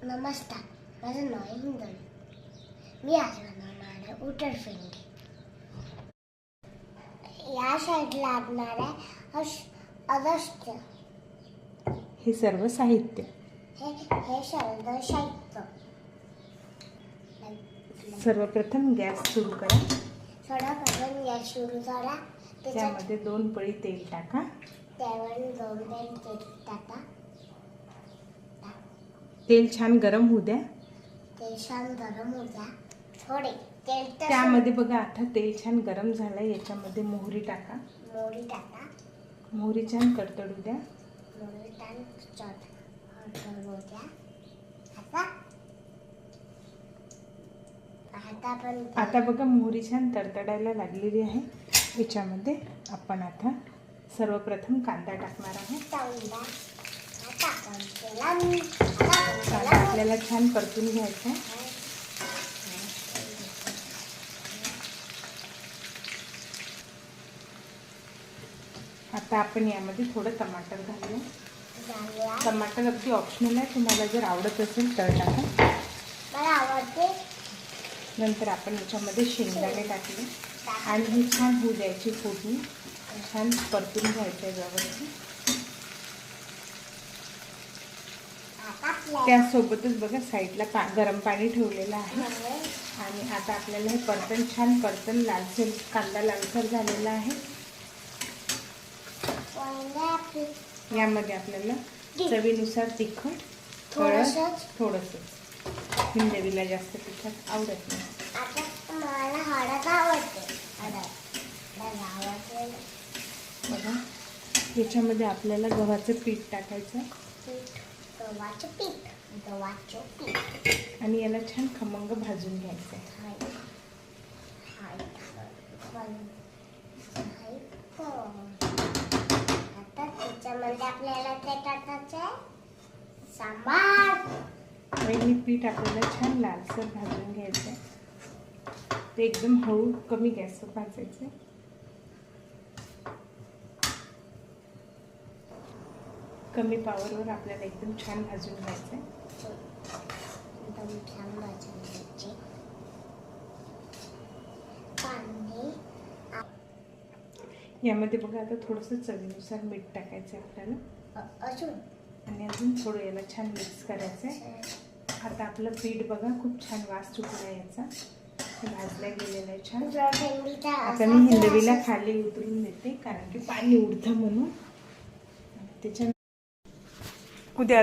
नमस्कार, माझं नाव आहे हिंदवी. मी आज बनवणार आहे उटरफिंडी. या साईडला लागणाऱ्या अगस्त्य हे सर्व साहित्य. हे सर्व साहित्य. सर्वप्रथम गॅस सुरू करा. सर्वप्रथम गॅस सुरू करा. त्यामध्ये 2 पळी तेल टाका. त्यावर 2 पळी तेल टाका. तेल छान गरम होऊ द्या. तेल छान गरम होऊ द्या. थोडे तेल त्यामध्ये बघा, आता तेल छान गरम झालंय. याच्यामध्ये मोहरी टाका. मोहरी टाका. मोहरी छान तडतडू द्या. मोहरी छान तडतडू द्या. आता बघा, मोहरी छान तडतडायला लागलेली आहे. याच्यामध्ये आपण आता सर्वप्रथम कांदा टाकणार आहोत. कांदा आपल्याला छान परतून घ्यायचा आहे. आता आपण यामध्ये थोडं टमाटर घालूया. टमाटर अगदी ऑप्शनल आहे, तुम्हाला जर आवडत असेल तर टाका. मला आवडते. नंतर आपण याच्यामध्ये शेंगदाणे टाकले आणि ही छान होऊ द्यायची फोडणी. छान परतून घ्यायचं आहे व्यवस्थित. त्यासोबतच बघा, साईडला गरम पाणी ठेवलेलं आहे. आणि आता आपल्याला हे छान लालसर कांदा लालसर झालेला आहे. यामध्ये आपल्याला चवीनुसार तिखट, थोडंसं. हिंदवीला जास्त तिखट आवडत नाही. बघा, याच्यामध्ये आपल्याला गव्हाचं पीठ टाकायचं. आणि याला छान खमंग भाजून घ्यायचं आहे. आता त्याच्यामध्ये आपल्याला ते टाकायचं सांबार. हे पीठ आपल्याला छान लालसर भाजून घ्यायचं आहे. ते एकदम हळू कमी गॅसवर भाजायचं. कमी पॉवरवर आपल्याला एकदम छान भाजून घ्यायचं आहे. एकदम छान भाजून घ्यायचे. यामध्ये बघा, आता थोडंसं चवीनुसार मीठ टाकायचं आहे आपल्याला. आणि अजून थोडं याला छान मिक्स करायचं आहे. आता आपलं पीठ बघा, खूप छान वास सुटला आहे याचा. भाजल्या गेलेलं आहे छान. आता मी हिंदवीला खाली उतरून देते, कारण की पाणी उडतं म्हणून. त्याच्या उद्या